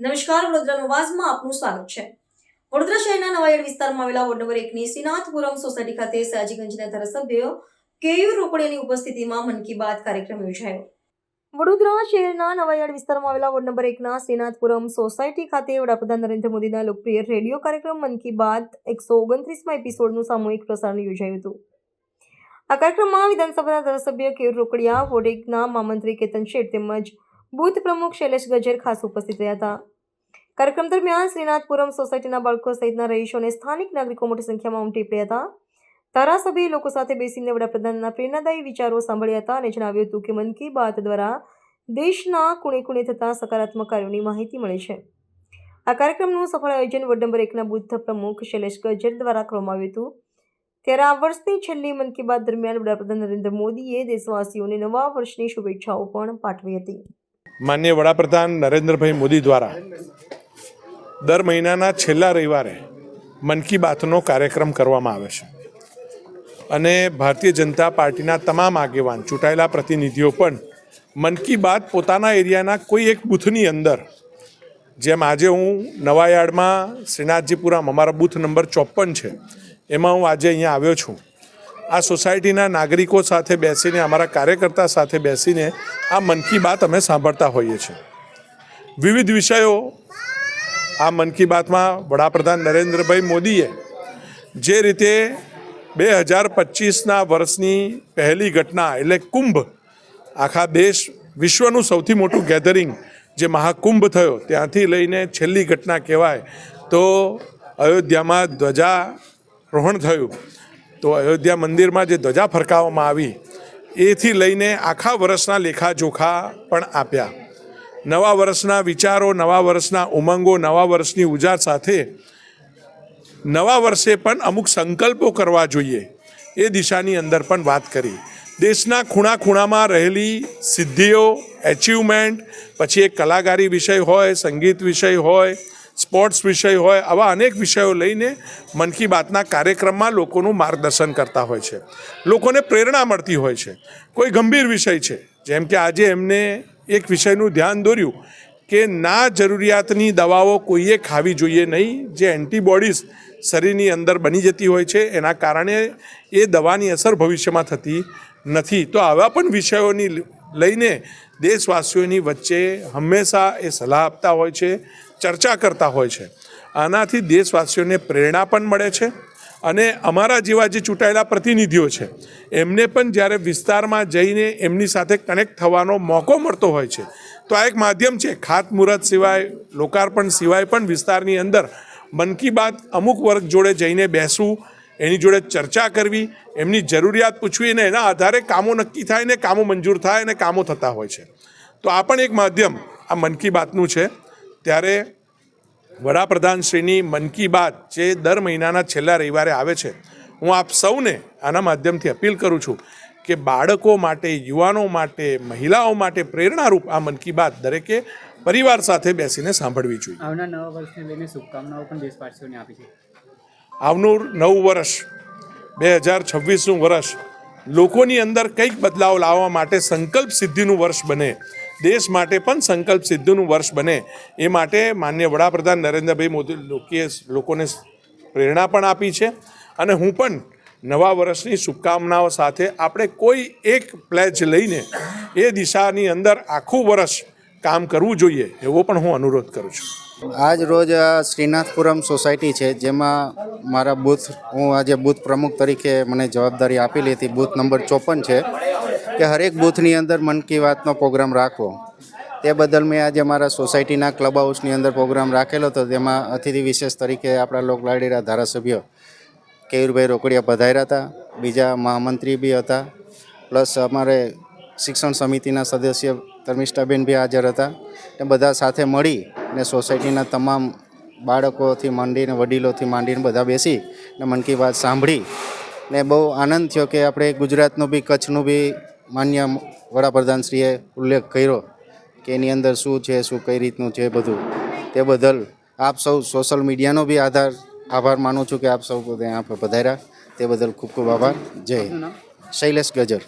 નમસ્કાર, વડોદરા નવાઝમાં આપનું સ્વાગત છે। વડોદરા શહેરના નવાયાર્ડ વિસ્તારમાં આવેલા વોર્ડ નંબર 1 ની શ્રીનાથપુરમ સોસાયટી ખાતે સયાજીગંજના ધારાસભ્ય કેયુર રોકડિયાની ઉપસ્થિતિમાં મન કી બાત કાર્યક્રમ યોજાયો। વડોદરા શહેરના નવાયાર્ડ વિસ્તારમાં આવેલા વોર્ડ નંબર 1 ના શ્રીનાથપુરમ સોસાયટી ખાતે વડાપ્રધાન નરેન્દ્ર મોદીના લોકપ્રિય રેડિયો કાર્યક્રમ મન કી બાત 129મા એપિસોડનું સામૂહિક પ્રસારણ યોજાયું હતું। આ કાર્યક્રમમાં વિધાનસભાના ધારાસભ્ય કેયુર રોકડિયા, વોર્ડ 1ના મહામંત્રી કેતન શેઠ તેમજ બૂથ પ્રમુખ શૈલેષ ગજ્જર ખાસ ઉપસ્થિત રહ્યા હતા। કાર્યક્રમ દરમિયાન શ્રીનાથપુરમ સોસાયટીના બાળકો સહિતના રહીશો અને સ્થાનિક નાગરિકો મોટી સંખ્યામાં ઉમટી પડ્યા હતા। ધારાસભ્યએ લોકો સાથે બેસીને વડાપ્રધાનના પ્રેરણાદાયી વિચારો સાંભળ્યા હતા અને જણાવ્યું હતું કે મન કી બાત દ્વારા દેશના ખૂણે ખૂણે થતા સકારાત્મક કાર્યોની માહિતી મળે છે। આ કાર્યક્રમનું સફળ આયોજન વોર્ડ નંબર 1ના બૂથ પ્રમુખ શૈલેષ ગજ્જર દ્વારા કરવામાં આવ્યું હતું। ત્યારે આ વર્ષની છેલ્લી મન કી બાત દરમિયાન વડાપ્રધાન નરેન્દ્ર મોદીએ દેશવાસીઓને નવા વર્ષની શુભેચ્છાઓ પણ પાઠવી હતી। માનનીય વડાપ્રધાન નરેન્દ્રભાઈ મોદી દ્વારા દર મહિનાના છેલ્લા રવિવારે મન કી બાતનો કાર્યક્રમ કરવામાં આવે છે અને ભારતીય જનતા પાર્ટીના તમામ આગેવાન ચૂંટાયેલા પ્રતિનિધિઓ પણ મન કી બાત પોતાના એરિયાના કોઈ એક બૂથની અંદર, જેમ આજે હું નવાયાર્ડમાં શ્રીનાથજીપુરમ અમારા બૂથ નંબર 54 છે, એમાં હું આજે અહીંયા આવ્યો છું। આ સોસાયટીના નાગરિકો સાથે બેસીને, અમારા કાર્યકર્તા સાથે બેસીને આ મન કી બાત અમે સાંભળતા હોઈએ છીએ। વિવિધ વિષયો આ મન કી બાતમાં વડાપ્રધાન નરેન્દ્રભાઈ મોદીએ જે રીતે 2025ના વર્ષની પહેલી ઘટના એટલે કુંભ, આખા દેશ વિશ્વનું સૌથી મોટું ગેધરિંગ જે મહાકુંભ થયો ત્યાંથી લઈને છેલ્લી ઘટના કહેવાય તો અયોધ્યામાં ધ્વજારોહણ થયું, તો અયોધ્યા મંદિરમાં જે ધ્વજા ફરકાવવામાં આવી એથી લઈને આખા વર્ષના લેખાજોખા પણ આપ્યા। નવા વર્ષના વિચારો, નવા વર્ષના ઉમંગો, નવા વર્ષની ઉજાર સાથે નવા વર્ષે પણ અમુક સંકલ્પો કરવા જોઈએ એ દિશાની અંદર પણ વાત કરી। દેશના ખૂણા ખૂણામાં રહેલી સિદ્ધિઓ, એચિવમેન્ટ, પછી એક કલાકારી વિષય હોય, સંગીત વિષય હોય, સ્પોર્ટ્સ વિષય હોય, આવા અનેક વિષયો લઈને મન કી બાતના કાર્યક્રમમાં લોકોનું માર્ગદર્શન કરતા હોય છે, લોકોને પ્રેરણા મળતી હોય છે। કોઈ ગંભીર વિષય છે, જેમ કે આજે એમને એક વિષયનું ધ્યાન દોર્યું કે ના જરૂરિયાતની દવાઓ કોઈએ ખાવી જોઈએ નહીં, જે એન્ટીબોડીઝ શરીરની અંદર બની જતી હોય છે એના કારણે એ દવાની અસર ભવિષ્યમાં થતી નથી। તો આવા પણ વિષયોની લઈને દેશવાસીઓની વચ્ચે હંમેશા એ સલાહ આપતા હોય છે, ચર્ચા કરતા હોય છે। આનાથી દેશવાસીઓને પ્રેરણા પણ મળે છે અને અમારા જેવા જે ચૂંટાયેલા પ્રતિનિધિઓ છે એમને પણ જ્યારે વિસ્તારમાં જઈને એમની સાથે કનેક્ટ થવાનો મોકો મળતો હોય છે તો આ એક માધ્યમ છે। ખાતમુહૂર્ત સિવાય, લોકાર્પણ સિવાય પણ વિસ્તારની અંદર મન કી બાત અમુક વર્ગ જોડે જઈને બેસવું, એની જોડે ચર્ચા કરવી, એમની જરૂરિયાત પૂછવી અને એના આધારે કામો નક્કી થાય ને કામો મંજૂર થાય અને કામો થતા હોય છે। તો આ પણ એક માધ્યમ આ મન કી બાતનું છે। ત્યારે વડાપ્રધાનશ્રીની મન કી બાત જે દર મહિનાના છેલ્લા રવિવારે આવે છે, હું આપ સૌને આના માધ્યમથી અપીલ કરું છું કે બાળકો માટે, યુવાનો માટે, મહિલાઓ માટે પ્રેરણારૂપ આ મન કી બાત દરેકે પરિવાર સાથે બેસીને સાંભળવી જોઈએ। આવનાર નવા વર્ષને લઈને શુભકામનાઓ પણ દેશવાસીઓને આપી છે। આવનું નવું વર્ષ 2026નું વર્ષ લોકોની અંદર કંઈક બદલાવ લાવવા માટે સંકલ્પ સિદ્ધિનું વર્ષ બને, દેશ માટે પણ સંકલ્પ સિદ્ધિનું વર્ષ બને એ માટે માનનીય વડાપ્રધાન નરેન્દ્રભાઈ મોદીએ લોકોને પ્રેરણા પણ આપી છે અને હું પણ નવા વર્ષની શુભકામનાઓ સાથે આપણે કોઈ એક પ્લેજ લઈને એ દિશાની અંદર આખું વર્ષ કામ કરવું જોઈએ એવો પણ હું અનુરોધ કરું છું। આજ રોજ શ્રીનાથપુરમ સોસાયટી છે, જેમાં મારા હું આજે બૂથ પ્રમુખ તરીકે મને જવાબદારી આપેલી હતી। બૂથ નંબર 54 છે કે હરેક બૂથની અંદર મન કી બાતનો પ્રોગ્રામ રાખવો, તે બદલ મેં આજે મારા સોસાયટીના ક્લબ હાઉસની અંદર પ્રોગ્રામ રાખેલો હતો। તેમાં અતિથિ વિશેષ તરીકે આપણા લોકલાડીના ધારાસભ્ય કેયુરભાઈ રોકડિયા પધાર્યા હતા, બીજા મહામંત્રી બી હતા, પ્લસ અમારે શિક્ષણ સમિતિના સદસ્ય ધર્મિષ્ઠાબેન બી હાજર હતા। એ બધા સાથે મળી ને સોસાયટીના તમામ બાળકોથી માંડીને વડીલોથી માંડીને બધા બેસી ને મન કી બાત સાંભળી ને બહુ આનંદ થયો કે આપણે ગુજરાતનું બી, કચ્છનું બી માન્ય વડાપ્રધાનશ્રીએ ઉલ્લેખ કર્યો કે એની અંદર શું છે, શું કઈ રીતનું છે બધું। તે બદલ આપ સૌ સોશિયલ મીડિયાનો બી આભાર માનું છું કે આપ સૌ ત્યાં પધાર્યા, તે બદલ ખૂબ ખૂબ આભાર। જય હિન્દ। શૈલેષ ગજ્જર।